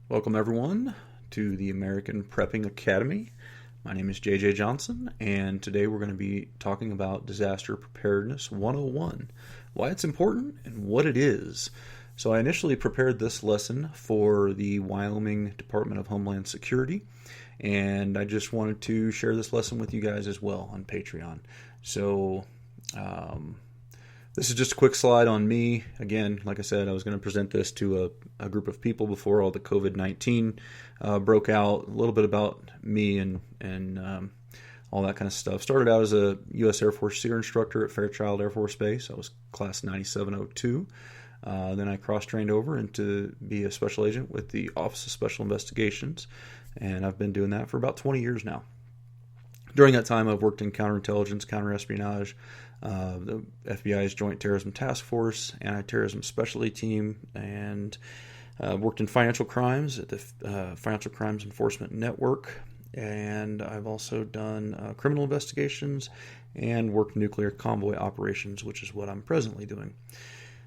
Welcome, everyone, to the American Prepping Academy. My name is JJ Johnson, and today we're going to be talking about Disaster Preparedness 101, why it's important and what it is. So I initially prepared this lesson for the Wyoming Department of Homeland Security, and I just wanted to share this lesson with you guys as well on Patreon. So this is just a quick slide on me. Again, like I said, I was going to present this to a group of people before all the COVID-19 broke out. A little bit about me and all that kind of stuff. Started out as a U.S. Air Force SEER instructor at Fairchild Air Force Base. I was class 9702. Then I cross-trained over into be a special agent with the Office of Special Investigations, and I've been doing that for about 20 years now. During that time, I've worked in counterintelligence, counterespionage, the FBI's Joint Terrorism Task Force, Anti-Terrorism Specialty Team, and worked in financial crimes at the Financial Crimes Enforcement Network. And I've also done criminal investigations and worked nuclear convoy operations, which is what I'm presently doing.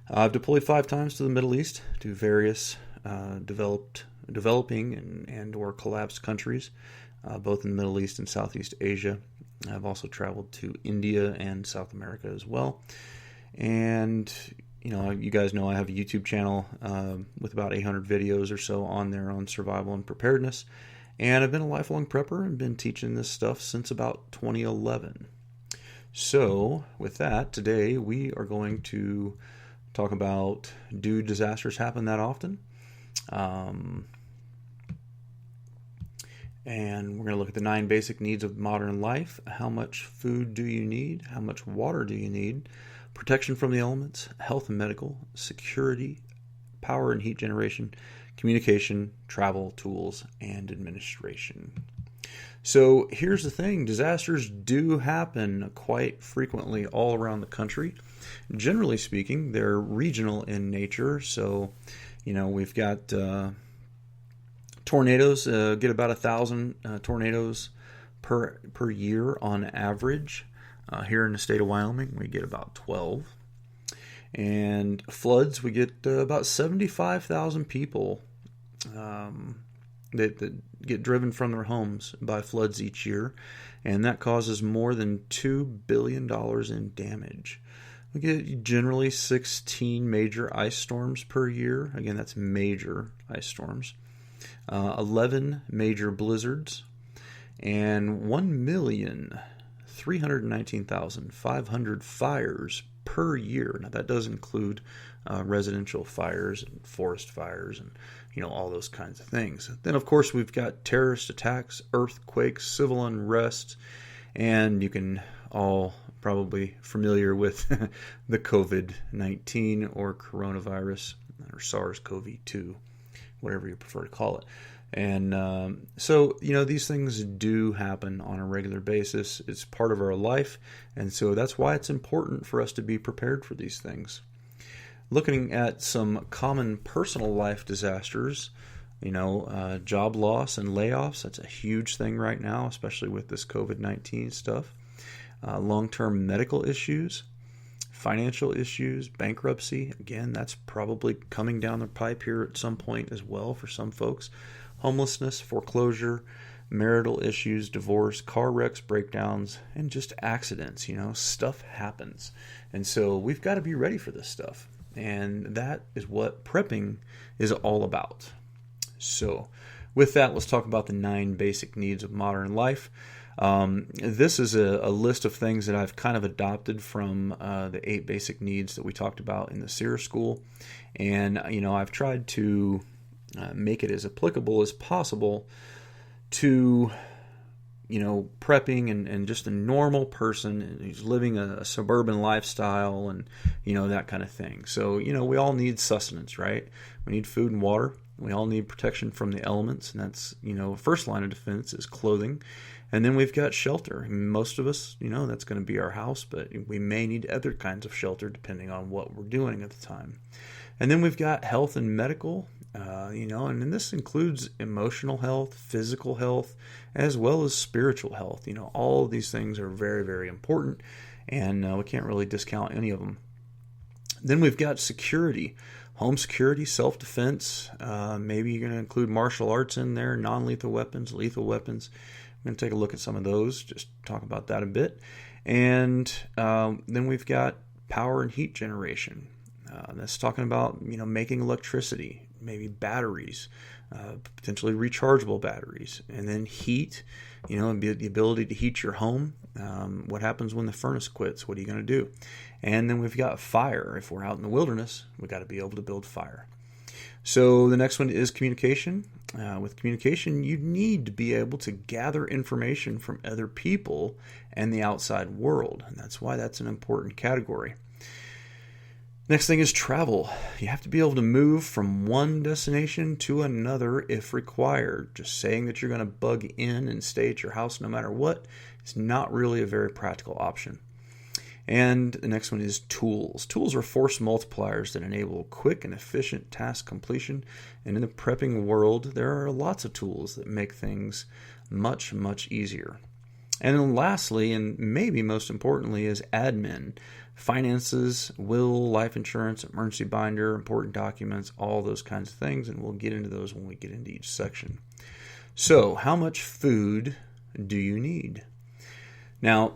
I've deployed 5 times to the Middle East to various developing and or collapsed countries, both in the Middle East and Southeast Asia. I've also traveled to India and South America as well. And, you guys know I have a YouTube channel with about 800 videos or so on there on survival and preparedness. And I've been a lifelong prepper and been teaching this stuff since about 2011. So, with that, today we are going to talk about, do disasters happen that often? And we're going to look at the 9 basic needs of modern life. How much food do you need? How much water do you need? Protection from the elements, health and medical, security, power and heat generation, communication, travel, tools, and administration. So here's the thing. Disasters do happen quite frequently all around the country. Generally speaking, they're regional in nature. So, we've got tornadoes, get about 1,000 tornadoes per year on average. Here in the state of Wyoming, we get about 12. And floods, we get about 75,000 people that get driven from their homes by floods each year. And that causes more than $2 billion in damage. We get generally 16 major ice storms per year. Again, that's major ice storms. 11 major blizzards, and 1,319,500 fires per year. Now that does include residential fires and forest fires and all those kinds of things. Then of course we've got terrorist attacks, earthquakes, civil unrest, and you can all probably familiar with the COVID-19 or coronavirus or SARS-CoV-2. Whatever you prefer to call it. And so, these things do happen on a regular basis. It's part of our life, and so that's why it's important for us to be prepared for these things. Looking at some common personal life disasters, job loss and layoffs, that's a huge thing right now, especially with this COVID-19 stuff. Long-term medical issues, financial issues, bankruptcy, again, that's probably coming down the pipe here at some point as well for some folks. Homelessness, foreclosure, marital issues, divorce, car wrecks, breakdowns, and just accidents. Stuff happens. And so we've got to be ready for this stuff. And that is what prepping is all about. So with that, let's talk about the 9 basic needs of modern life. This is a list of things that I've kind of adopted from the 8 basic needs that we talked about in the SEER school. And, I've tried to make it as applicable as possible to, prepping and just a normal person who's living a suburban lifestyle and, that kind of thing. So, we all need sustenance, right? We need food and water. We all need protection from the elements. And that's, first line of defense is clothing. And then we've got shelter. Most of us, that's going to be our house, but we may need other kinds of shelter depending on what we're doing at the time. And then we've got health and medical, and then this includes emotional health, physical health, as well as spiritual health. All of these things are very, very important, and we can't really discount any of them. Then we've got security, Home security, self-defense. Maybe you're going to include martial arts in there, non-lethal weapons, lethal weapons. I'm going to take a look at some of those, just talk about that a bit. And then we've got power and heat generation. That's talking about, making electricity, maybe batteries, potentially rechargeable batteries. And then heat, the ability to heat your home. What happens when the furnace quits? What are you going to do? And then we've got fire. If we're out in the wilderness, we've got to be able to build fire. So the next one is communication. With communication, you need to be able to gather information from other people and the outside world. And that's why that's an important category. Next thing is travel. You have to be able to move from one destination to another if required. Just saying that you're going to bug in and stay at your house no matter what is not really a very practical option. And the next one is tools. Tools are force multipliers that enable quick and efficient task completion. And in the prepping world, there are lots of tools that make things much, much easier. And then lastly, and maybe most importantly, is admin. Finances, will, life insurance, emergency binder, important documents, all those kinds of things. And we'll get into those when we get into each section. So, how much food do you need? Now,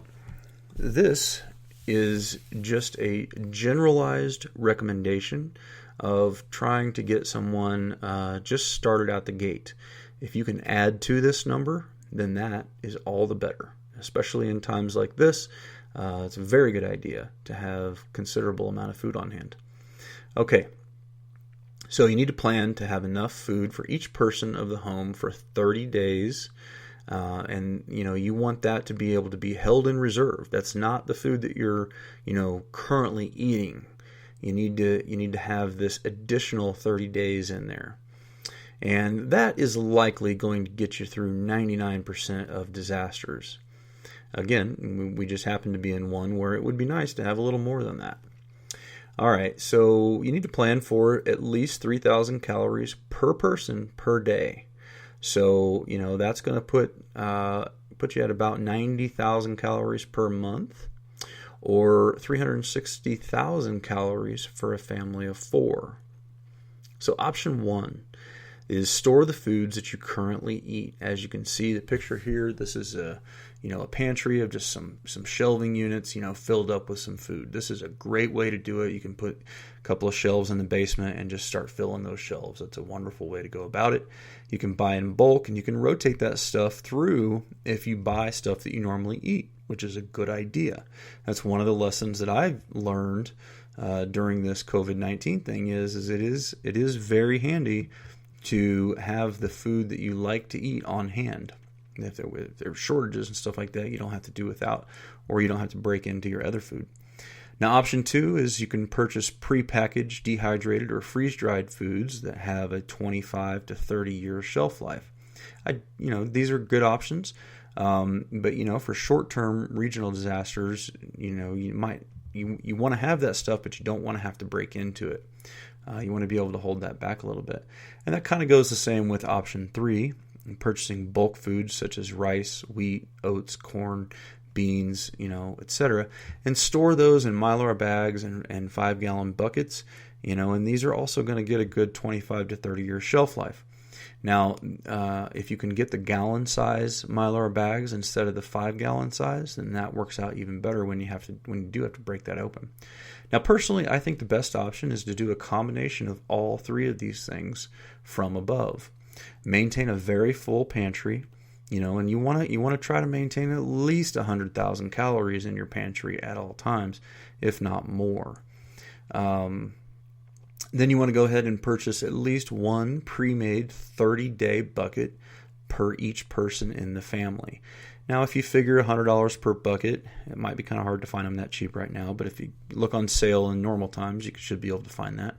this is just a generalized recommendation of trying to get someone just started out the gate. If you can add to this number, then that is all the better. Especially in times like this, it's a very good idea to have considerable amount of food on hand. Okay, so you need to plan to have enough food for each person of the home for 30 days. And you want that to be able to be held in reserve. That's not the food that you're currently eating. You need to have this additional 30 days in there, and that is likely going to get you through 99% of disasters. Again, we just happen to be in one where it would be nice to have a little more than that. All right, so you need to plan for at least 3,000 calories per person per day. So, that's going to put you at about 90,000 calories per month, or 360,000 calories for a family of 4. So option 1 is store the foods that you currently eat. As you can see the picture here, this is a pantry of just some shelving units, filled up with some food. This is a great way to do it. You can put a couple of shelves in the basement and just start filling those shelves. That's a wonderful way to go about it. You can buy in bulk, and you can rotate that stuff through if you buy stuff that you normally eat, which is a good idea. That's one of the lessons that I've learned during this COVID-19 thing is it is very handy to have the food that you like to eat on hand. If there are shortages and stuff like that, you don't have to do without, or you don't have to break into your other food. Now, option 2 is you can purchase prepackaged, dehydrated, or freeze-dried foods that have a 25 to 30-year shelf life. These are good options, but for short-term regional disasters, you want to have that stuff, but you don't want to have to break into it. You want to be able to hold that back a little bit, and that kind of goes the same with option 3. Purchasing bulk foods such as rice, wheat, oats, corn, beans, etc., and store those in Mylar bags and 5-gallon buckets, and these are also going to get a good 25 to 30 year shelf life. Now, if you can get the gallon size Mylar bags instead of the 5-gallon size, then that works out even better when you do have to break that open. Now, personally, I think the best option is to do a combination of all 3 of these things from above. Maintain a very full pantry, and you want to try to maintain at least 100,000 calories in your pantry at all times, if not more. Then you want to go ahead and purchase at least one pre-made 30-day bucket per each person in the family. Now, if you figure $100 per bucket, it might be kind of hard to find them that cheap right now, but if you look on sale in normal times, you should be able to find that.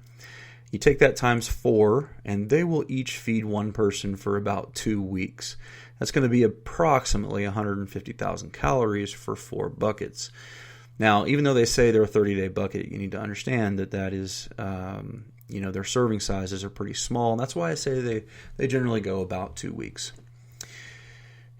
You take that times 4, and they will each feed one person for about 2 weeks. That's going to be approximately 150,000 calories for 4 buckets. Now, even though they say they're a 30-day bucket, you need to understand that is, their serving sizes are pretty small, and that's why I say they generally go about 2 weeks.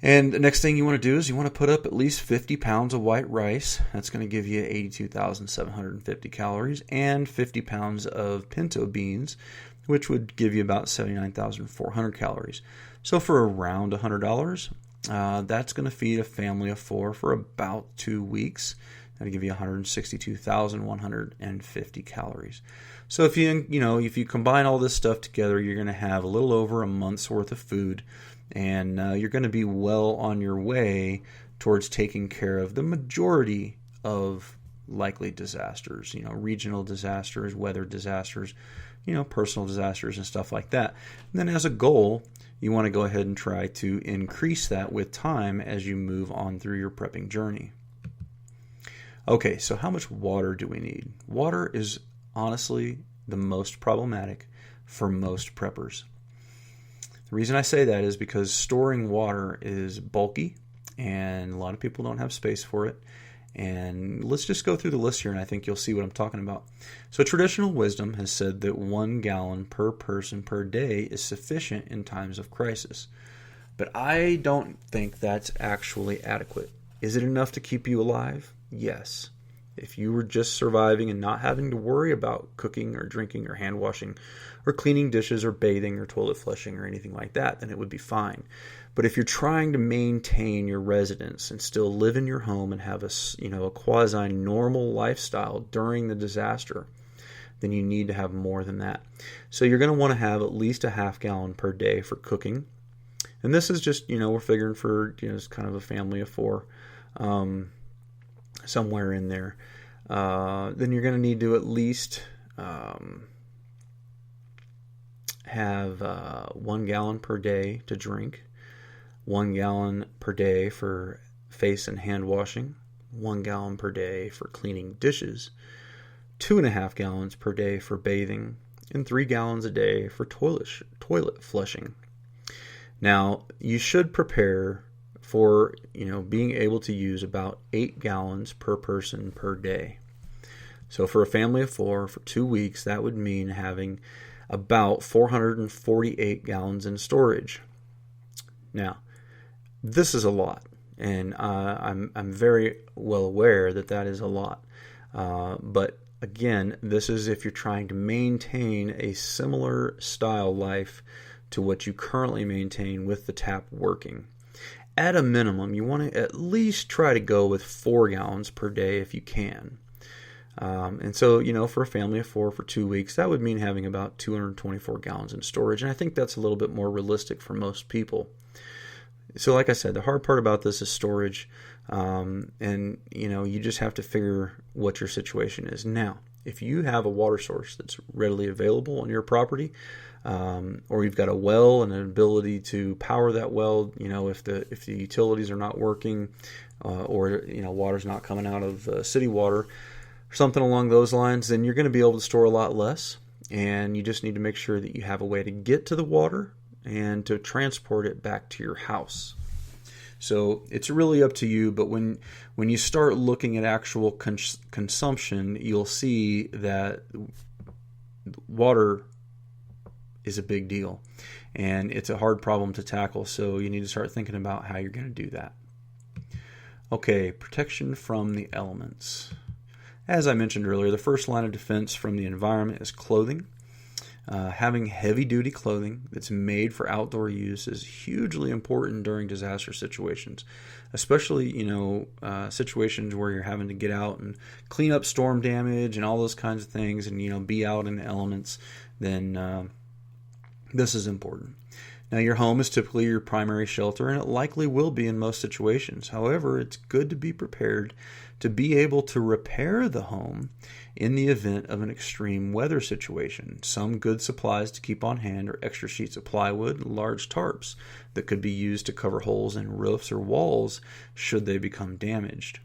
And the next thing you want to do is you want to put up at least 50 pounds of white rice. That's going to give you 82,750 calories, and 50 pounds of pinto beans, which would give you about 79,400 calories. So for around $100, that's going to feed a family of 4 for about 2 weeks. That'll give you 162,150 calories. So if you combine all this stuff together, you're going to have a little over a month's worth of food, and you're going to be well on your way towards taking care of the majority of likely disasters, regional disasters, weather disasters, personal disasters and stuff like that. And then as a goal, you want to go ahead and try to increase that with time as you move on through your prepping journey. Okay, so how much water do we need? Water is honestly the most problematic for most preppers. The reason I say that is because storing water is bulky, and a lot of people don't have space for it. And let's just go through the list here, and I think you'll see what I'm talking about. So traditional wisdom has said that 1 gallon per person per day is sufficient in times of crisis. But I don't think that's actually adequate. Is it enough to keep you alive? Yes. If you were just surviving and not having to worry about cooking or drinking or hand washing or cleaning dishes or bathing or toilet flushing or anything like that, then it would be fine. But if you're trying to maintain your residence and still live in your home and have a quasi-normal lifestyle during the disaster, then you need to have more than that. So you're going to want to have at least a half gallon per day for cooking. And this is just, we're figuring for, it's kind of a family of 4. Somewhere in there. Then you're going to need to at least have 1 gallon per day to drink, 1 gallon per day for face and hand washing, 1 gallon per day for cleaning dishes, 2.5 gallons per day for bathing, and 3 gallons a day for toilet flushing. Now, you should prepare for being able to use about 8 gallons per person per day. So for a family of 4 for 2 weeks, that would mean having about 448 gallons in storage. Now, this is a lot, and I'm very well aware that is a lot. But again, this is if you're trying to maintain a similar style life to what you currently maintain with the tap working. At a minimum, you want to at least try to go with 4 gallons per day if you can. And so, for a family of 4 for 2 weeks, that would mean having about 224 gallons in storage. And I think that's a little bit more realistic for most people. So like I said, the hard part about this is storage. And you just have to figure what your situation is. Now, if you have a water source that's readily available on your property, or you've got a well and an ability to power that well, if the utilities are not working, or water's not coming out of city water, or something along those lines, then you're going to be able to store a lot less, and you just need to make sure that you have a way to get to the water and to transport it back to your house. So it's really up to you, but when you start looking at actual consumption, you'll see that water is a big deal, and it's a hard problem to tackle, so you need to start thinking about how you're going to do that. Okay, protection from the elements. As I mentioned earlier, the first line of defense from the environment is clothing. Having heavy-duty clothing that's made for outdoor use is hugely important during disaster situations, especially, situations where you're having to get out and clean up storm damage and all those kinds of things and, be out in the elements. Then this is important. Now, your home is typically your primary shelter, and it likely will be in most situations. However, it's good to be prepared to be able to repair the home in the event of an extreme weather situation. Some good supplies to keep on hand are extra sheets of plywood and large tarps that could be used to cover holes in roofs or walls should they become damaged.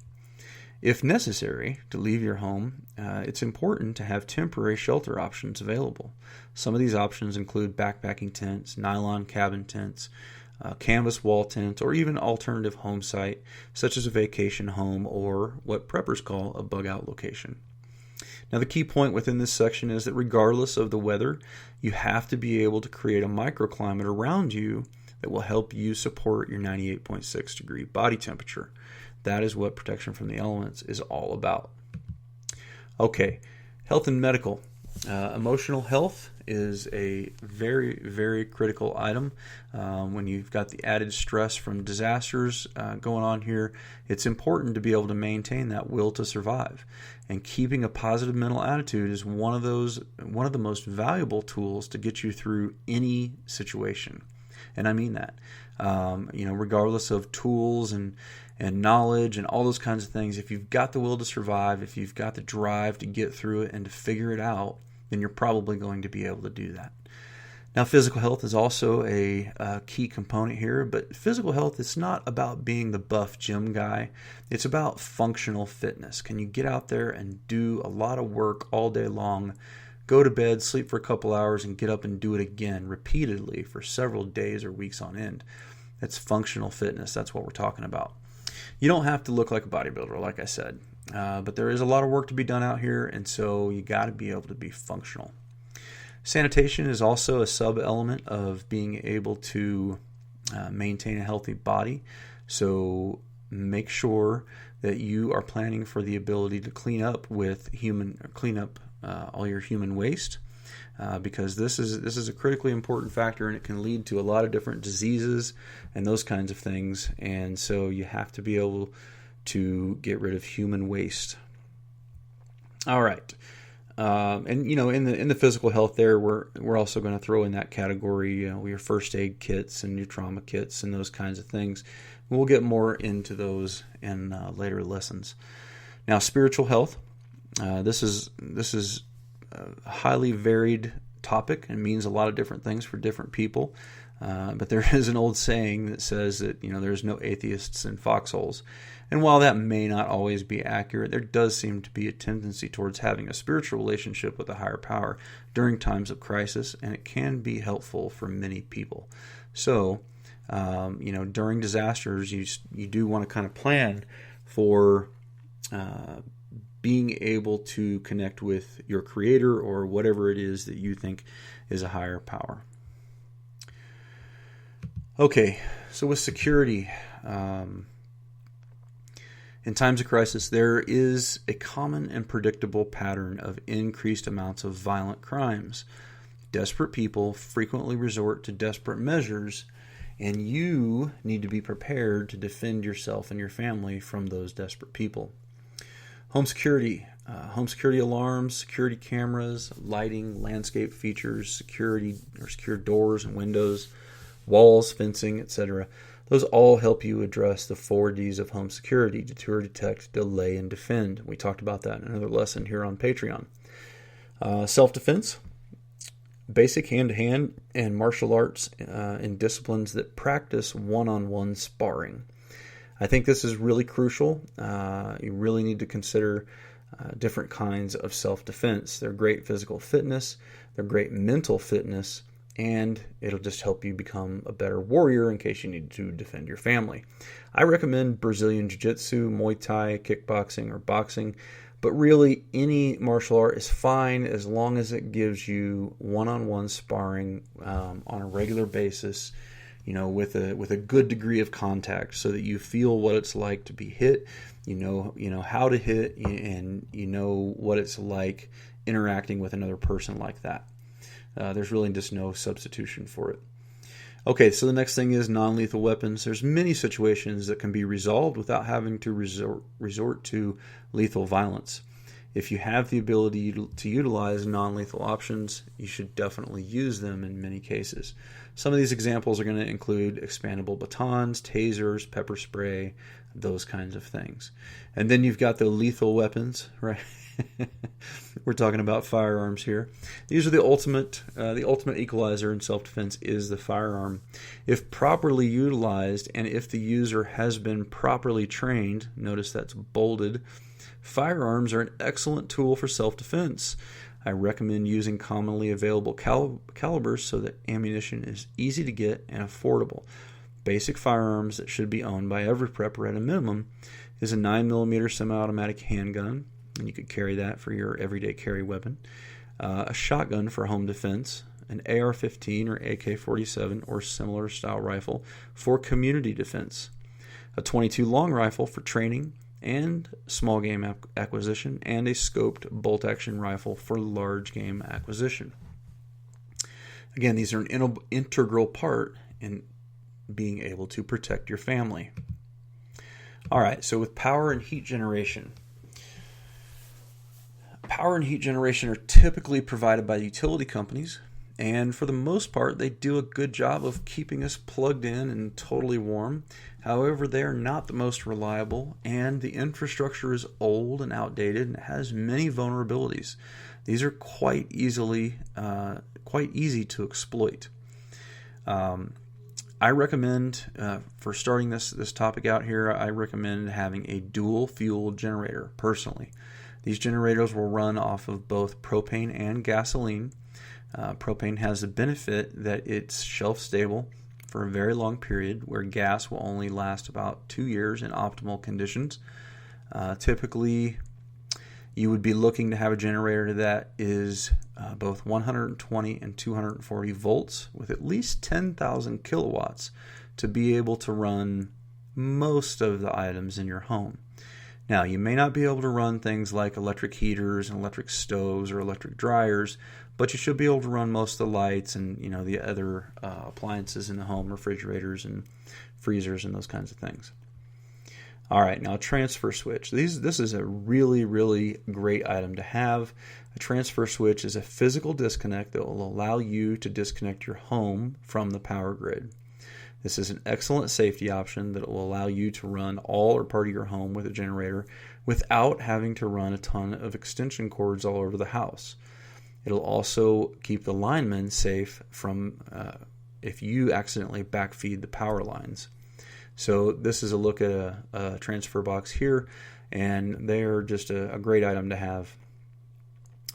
If necessary to leave your home, it's important to have temporary shelter options available. Some of these options include backpacking tents, nylon cabin tents, canvas wall tents, or even alternative home site, such as a vacation home or what preppers call a bug-out location. Now, the key point within this section is that regardless of the weather, you have to be able to create a microclimate around you that will help you support your 98.6 degree body temperature. That is what protection from the elements is all about. Okay, health and medical. Emotional health is a very, very critical item. When you've got the added stress from disasters going on here, it's important to be able to maintain that will to survive. And keeping a positive mental attitude is one of the most valuable tools to get you through any situation. And I mean that. Regardless of tools and knowledge and all those kinds of things, if you've got the will to survive, if you've got the drive to get through it and to figure it out, then you're probably going to be able to do that. Now, physical health is also a key component here, but physical health is not about being the buff gym guy. It's about functional fitness. Can you get out there and do a lot of work all day long, go to bed, sleep for a couple hours, and get up and do it again repeatedly for several days or weeks on end? That's functional fitness. That's what we're talking about. You don't have to look like a bodybuilder, like I said, but there is a lot of work to be done out here, and so you got to be able to be functional. Sanitation is also a sub-element of being able to maintain a healthy body, so make sure that you are planning for the ability to clean up all your human waste, because this is a critically important factor, and it can lead to a lot of different diseases and those kinds of things. And so you have to be able to get rid of human waste. All right, in the physical health there, we're also going to throw in that category, your first aid kits and your trauma kits and those kinds of things. We'll get more into those in later lessons. Now, spiritual health. This is a highly varied topic and means a lot of different things for different people. But there is an old saying that says that there's no atheists in foxholes. And while that may not always be accurate, there does seem to be a tendency towards having a spiritual relationship with a higher power during times of crisis, and it can be helpful for many people. So, during disasters, you do want to kind of plan for being able to connect with your creator or whatever it is that you think is a higher power. Okay, so with security, in times of crisis, there is a common and predictable pattern of increased amounts of violent crimes. Desperate people frequently resort to desperate measures, and you need to be prepared to defend yourself and your family from those desperate people. Home security alarms, security cameras, lighting, landscape features, secure doors and windows, walls, fencing, etc. Those all help you address the 4 Ds of home security: deter, detect, delay, and defend. We talked about that in another lesson here on Patreon. Self-defense, basic hand-to-hand and martial arts in disciplines that practice one-on-one sparring. I think this is really crucial. You really need to consider different kinds of self-defense. They're great physical fitness, they're great mental fitness, and it'll just help you become a better warrior in case you need to defend your family. I recommend Brazilian Jiu-Jitsu, Muay Thai, kickboxing, or boxing, but really any martial art is fine as long as it gives you one-on-one sparring on a regular basis, with a good degree of contact, so that you feel what it's like to be hit, you know how to hit, and you know what it's like interacting with another person like that. There's really just no substitution for it. Okay, so the next thing is non-lethal weapons. There's many situations that can be resolved without having to resort to lethal violence. If you have the ability to utilize non-lethal options, you should definitely use them in many cases. Some of these examples are going to include expandable batons, tasers, pepper spray, those kinds of things. And then you've got the lethal weapons, right? We're talking about firearms here. These are the ultimate equalizer in self-defense is the firearm. If properly utilized and if the user has been properly trained, notice that's bolded, firearms are an excellent tool for self-defense. I recommend using commonly available calibers so that ammunition is easy to get and affordable. Basic firearms that should be owned by every prepper at a minimum is a 9mm semi-automatic handgun, and you could carry that for your everyday carry weapon, a shotgun for home defense, an AR-15 or AK-47 or similar style rifle for community defense, a .22 long rifle for training and small game acquisition, and a scoped bolt-action rifle for large game acquisition. Again, these are an integral part in being able to protect your family. All right, so with power and heat generation. Power and heat generation are typically provided by utility companies, and for the most part, they do a good job of keeping us plugged in and totally warm. However, they are not the most reliable, and the infrastructure is old and outdated and has many vulnerabilities. These are quite easy to exploit. I recommend, for starting this topic out here, I recommend having a dual fuel generator personally. These generators will run off of both propane and gasoline. Propane has the benefit that it's shelf stable for a very long period, where gas will only last about 2 years in optimal conditions. Typically, you would be looking to have a generator that is both 120 and 240 volts with at least 10,000 kilowatts to be able to run most of the items in your home. Now, you may not be able to run things like electric heaters and electric stoves or electric dryers, but you should be able to run most of the lights and the other appliances in the home, refrigerators and freezers and those kinds of things. All right, now a transfer switch. This is a really, really great item to have. A transfer switch is a physical disconnect that will allow you to disconnect your home from the power grid. This is an excellent safety option that will allow you to run all or part of your home with a generator without having to run a ton of extension cords all over the house. It'll also keep the linemen safe from if you accidentally backfeed the power lines. So this is a look at a transfer box here, and they're just a great item to have.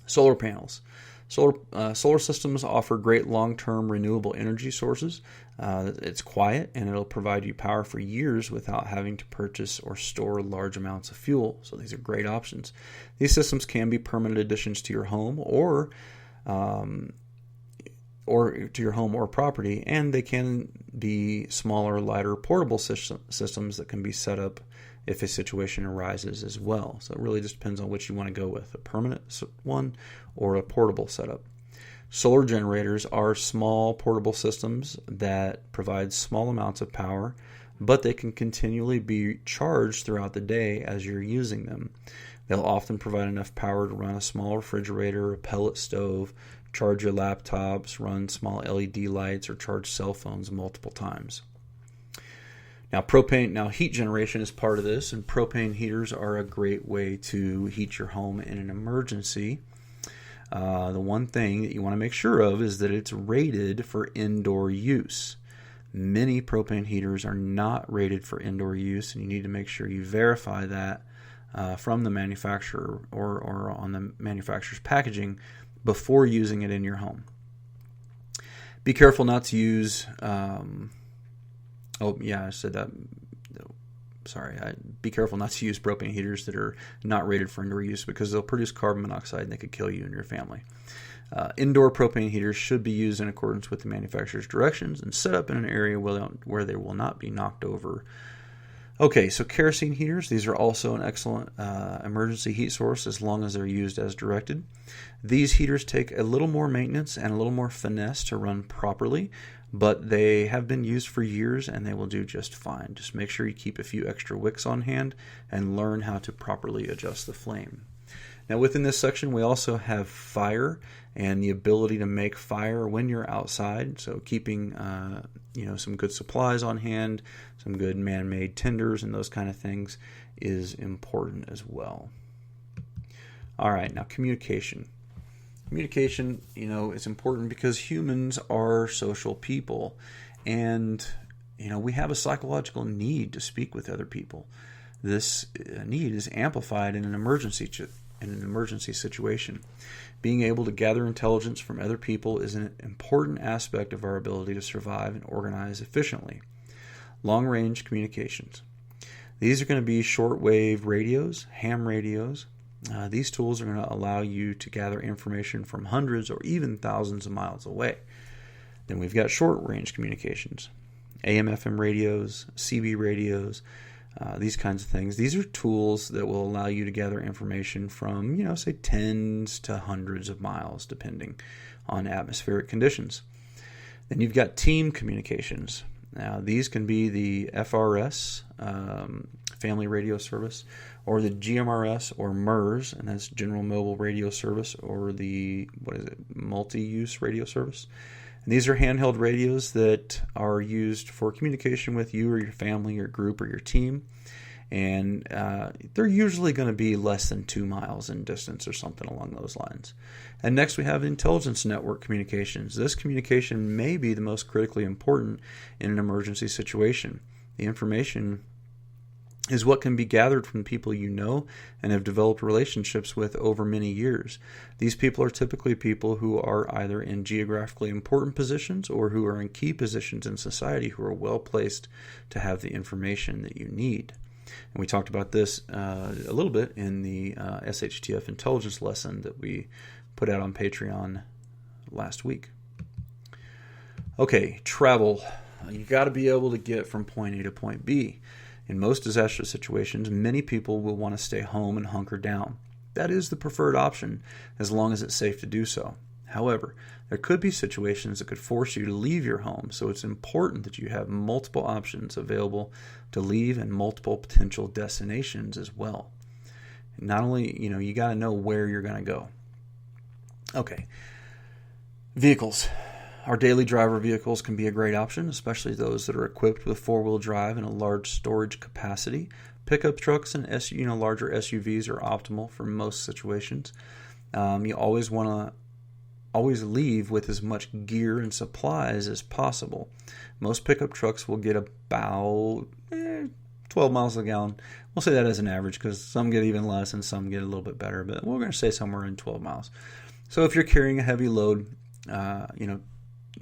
Solar panels. Solar systems offer great long-term renewable energy sources. It's quiet, and it'll provide you power for years without having to purchase or store large amounts of fuel. So these are great options. These systems can be permanent additions to your home or to your home or property, and they can be smaller, lighter, portable systems that can be set up if a situation arises as well. So it really just depends on which you want to go with, a permanent one or a portable setup. Solar generators are small portable systems that provide small amounts of power, but they can continually be charged throughout the day as you're using them. They'll often provide enough power to run a small refrigerator, a pellet stove, charge your laptops, run small LED lights, or charge cell phones multiple times. Now, heat generation is part of this, and propane heaters are a great way to heat your home in an emergency. The one thing that you want to make sure of is that it's rated for indoor use. Many propane heaters are not rated for indoor use, and you need to make sure you verify that from the manufacturer or on the manufacturer's packaging before using it in your home. Be careful not to use... I said that. Sorry. Be careful not to use propane heaters that are not rated for indoor use because they'll produce carbon monoxide and they could kill you and your family. Indoor propane heaters should be used in accordance with the manufacturer's directions and set up in an area where they will not be knocked over. Okay, so kerosene heaters. These are also an excellent emergency heat source as long as they're used as directed. These heaters take a little more maintenance and a little more finesse to run properly, but they have been used for years and they will do just fine. Just make sure you keep a few extra wicks on hand and learn how to properly adjust the flame. Now within this section we also have fire and the ability to make fire when you're outside. So keeping some good supplies on hand, some good man-made tinders and those kind of things is important as well. All right, now communication. Communication, is important because humans are social people, and we have a psychological need to speak with other people. This need is amplified in an emergency situation. Being able to gather intelligence from other people is an important aspect of our ability to survive and organize efficiently. Long-range communications. These are going to be shortwave radios, ham radios, These tools are going to allow you to gather information from hundreds or even thousands of miles away. Then we've got short-range communications, AM/FM radios, CB radios, these kinds of things. These are tools that will allow you to gather information from, say, tens to hundreds of miles, depending on atmospheric conditions. Then you've got team communications. Now, these can be the FRS, Family Radio Service, or the GMRS or MERS, and that's General Mobile Radio Service, or the, Multi-Use Radio Service. And these are handheld radios that are used for communication with you or your family, your group, or your team. And they're usually going to be less than 2 miles in distance or something along those lines. And next we have intelligence network communications. This communication may be the most critically important in an emergency situation. The information is what can be gathered from people you know and have developed relationships with over many years. These people are typically people who are either in geographically important positions or who are in key positions in society who are well placed to have the information that you need. And we talked about this a little bit in the SHTF intelligence lesson that we put out on Patreon last week. Okay, travel. You got to be able to get from point A to point B. In most disaster situations, many people will want to stay home and hunker down. That is the preferred option, as long as it's safe to do so. However, there could be situations that could force you to leave your home, so it's important that you have multiple options available to leave and multiple potential destinations as well. Not only, you got to know where you're going to go. Okay, vehicles. Our daily driver vehicles can be a great option, especially those that are equipped with four-wheel drive and a large storage capacity. Pickup trucks and larger SUVs are optimal for most situations. You always want to leave with as much gear and supplies as possible. Most pickup trucks will get about 12 miles a gallon. We'll say that as an average because some get even less and some get a little bit better, but we're going to say somewhere in 12 miles. So if you're carrying a heavy load,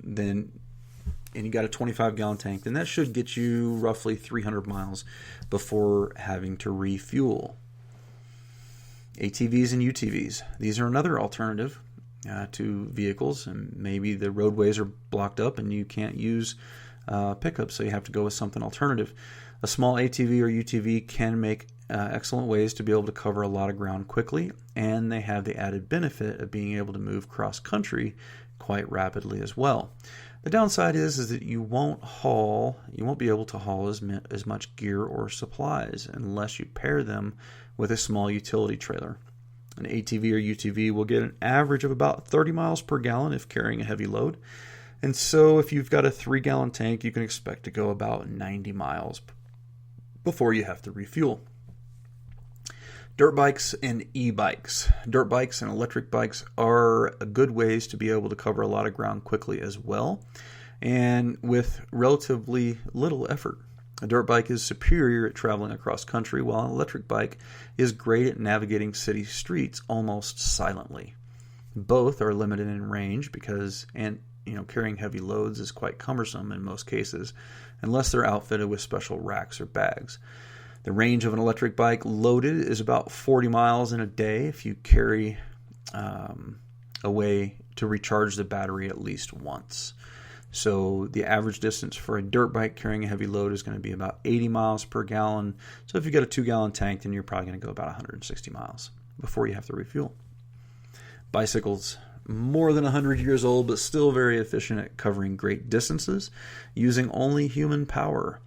then and you got a 25-gallon tank, then that should get you roughly 300 miles before having to refuel. ATVs and UTVs. These are another alternative to vehicles, and maybe the roadways are blocked up and you can't use pickups, so you have to go with something alternative. A small ATV or UTV can make excellent ways to be able to cover a lot of ground quickly, and they have the added benefit of being able to move cross-country quite rapidly as well. The downside is that you won't be able to haul as much gear or supplies unless you pair them with a small utility trailer. An ATV or UTV will get an average of about 30 miles per gallon if carrying a heavy load. And so if you've got a 3-gallon tank, you can expect to go about 90 miles before you have to refuel. Dirt bikes and e-bikes. Dirt bikes and electric bikes are good ways to be able to cover a lot of ground quickly as well, and with relatively little effort. A dirt bike is superior at traveling across country, while an electric bike is great at navigating city streets almost silently. Both are limited in range because carrying heavy loads is quite cumbersome in most cases, unless they're outfitted with special racks or bags. The range of an electric bike loaded is about 40 miles in a day if you carry a way to recharge the battery at least once. So the average distance for a dirt bike carrying a heavy load is going to be about 80 miles per gallon. So if you get a 2-gallon tank, then you're probably going to go about 160 miles before you have to refuel. Bicycles. More than 100 years old, but still very efficient at covering great distances using only human power.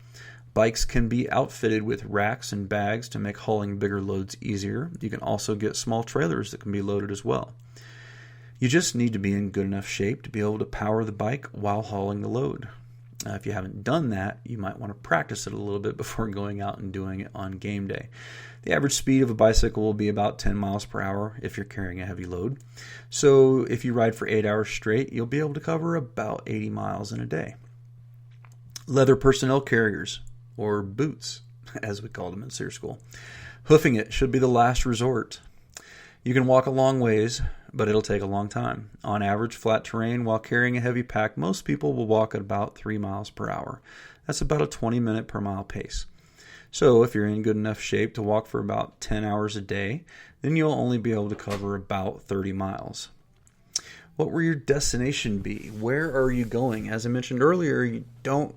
Bikes can be outfitted with racks and bags to make hauling bigger loads easier. You can also get small trailers that can be loaded as well. You just need to be in good enough shape to be able to power the bike while hauling the load. If you haven't done that, you might want to practice it a little bit before going out and doing it on game day. The average speed of a bicycle will be about 10 miles per hour if you're carrying a heavy load. So if you ride for 8 hours straight, you'll be able to cover about 80 miles in a day. Leather personnel carriers, or boots, as we called them in SEER school. Hoofing it should be the last resort. You can walk a long ways, but it'll take a long time. On average, flat terrain, while carrying a heavy pack, most people will walk at about 3 miles per hour. That's about a 20-minute per mile pace. So if you're in good enough shape to walk for about 10 hours a day, then you'll only be able to cover about 30 miles. What will your destination be? Where are you going? As I mentioned earlier, you don't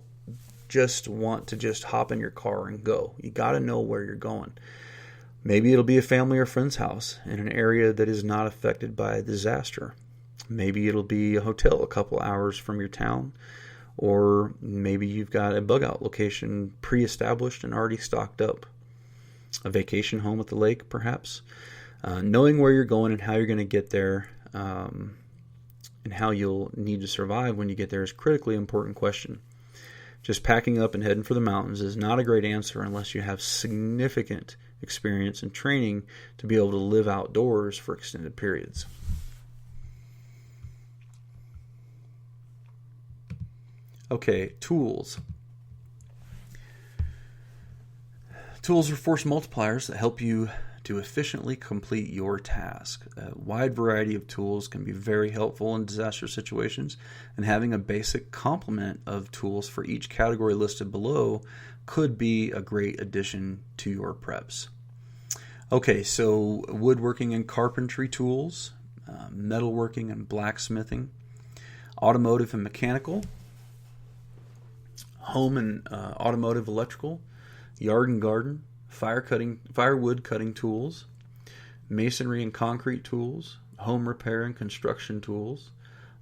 just want to just hop in your car and go. You got to know where you're going. Maybe it'll be a family or friend's house in an area that is not affected by a disaster. Maybe it'll be a hotel a couple hours from your town. Or maybe you've got a bug-out location pre-established and already stocked up. A vacation home at the lake, perhaps. Knowing where you're going and how you're going to get there and how you'll need to survive when you get there is a critically important question. Just packing up and heading for the mountains is not a great answer unless you have significant experience and training to be able to live outdoors for extended periods. Okay, tools. Tools are force multipliers that help you to efficiently complete your task. A wide variety of tools can be very helpful in disaster situations, and having a basic complement of tools for each category listed below could be a great addition to your preps. Okay, so woodworking and carpentry tools, metalworking and blacksmithing, automotive and mechanical, home and automotive electrical, yard and garden, firewood cutting tools, masonry and concrete tools, home repair and construction tools,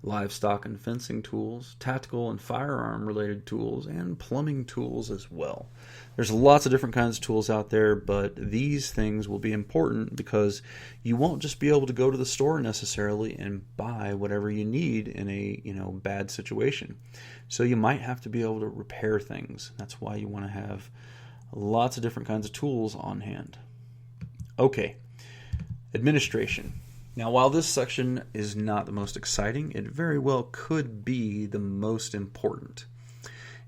livestock and fencing tools, tactical and firearm related tools, and plumbing tools as well. There's lots of different kinds of tools out there, but these things will be important because you won't just be able to go to the store necessarily and buy whatever you need in a bad situation. So you might have to be able to repair things. That's why you want to have lots of different kinds of tools on hand. Okay, administration. Now, while this section is not the most exciting, it very well could be the most important.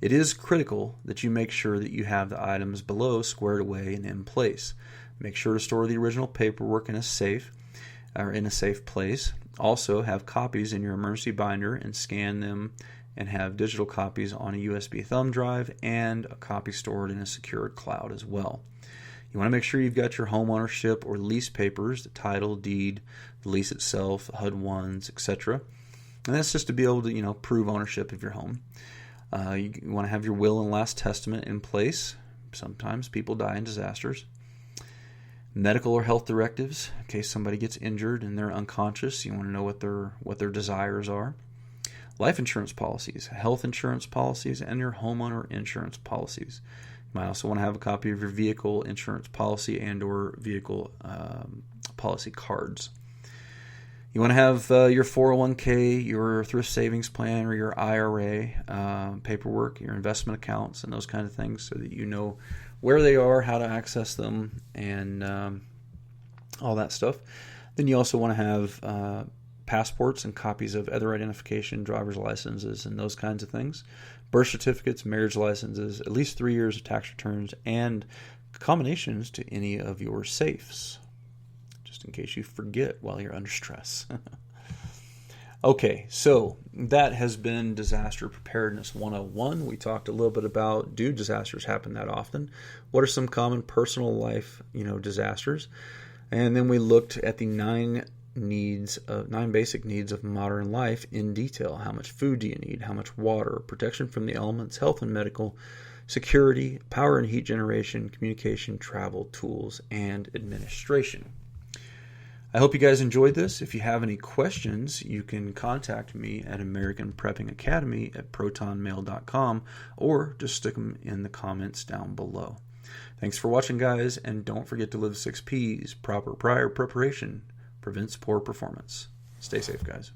It is critical that you make sure that you have the items below squared away and in place. Make sure to store the original paperwork in a safe place. Also, have copies in your emergency binder and scan them, and have digital copies on a USB thumb drive and a copy stored in a secured cloud as well. You want to make sure you've got your home ownership or lease papers, the title, deed, the lease itself, HUD-1s, etc. And that's just to be able to, prove ownership of your home. You want to have your will and last testament in place. Sometimes people die in disasters. Medical or health directives, in case somebody gets injured and they're unconscious. You want to know what their desires are. Life insurance policies, health insurance policies, and your homeowner insurance policies. You might also want to have a copy of your vehicle insurance policy and or vehicle policy cards. You want to have your 401k, your thrift savings plan, or your IRA paperwork, your investment accounts, and those kind of things so that you know where they are, how to access them, and all that stuff. Then you also want to have passports and copies of other identification, driver's licenses, and those kinds of things. Birth certificates, marriage licenses, at least 3 years of tax returns, and combinations to any of your safes, just in case you forget while you're under stress. Okay, so that has been Disaster Preparedness 101. We talked a little bit about, do disasters happen that often? What are some common personal life, disasters? And then we looked at the nine basic needs of modern life in detail. How much food do you need? How much water? Protection from the elements, health and medical, security, power and heat generation, communication, travel, tools, and administration. I hope you guys enjoyed this. If you have any questions, you can contact me at American Prepping Academy at protonmail.com, or just stick them in the comments down below. Thanks for watching, guys, and don't forget to live 6 P's. Proper prior preparation prevents poor performance. Stay safe, guys.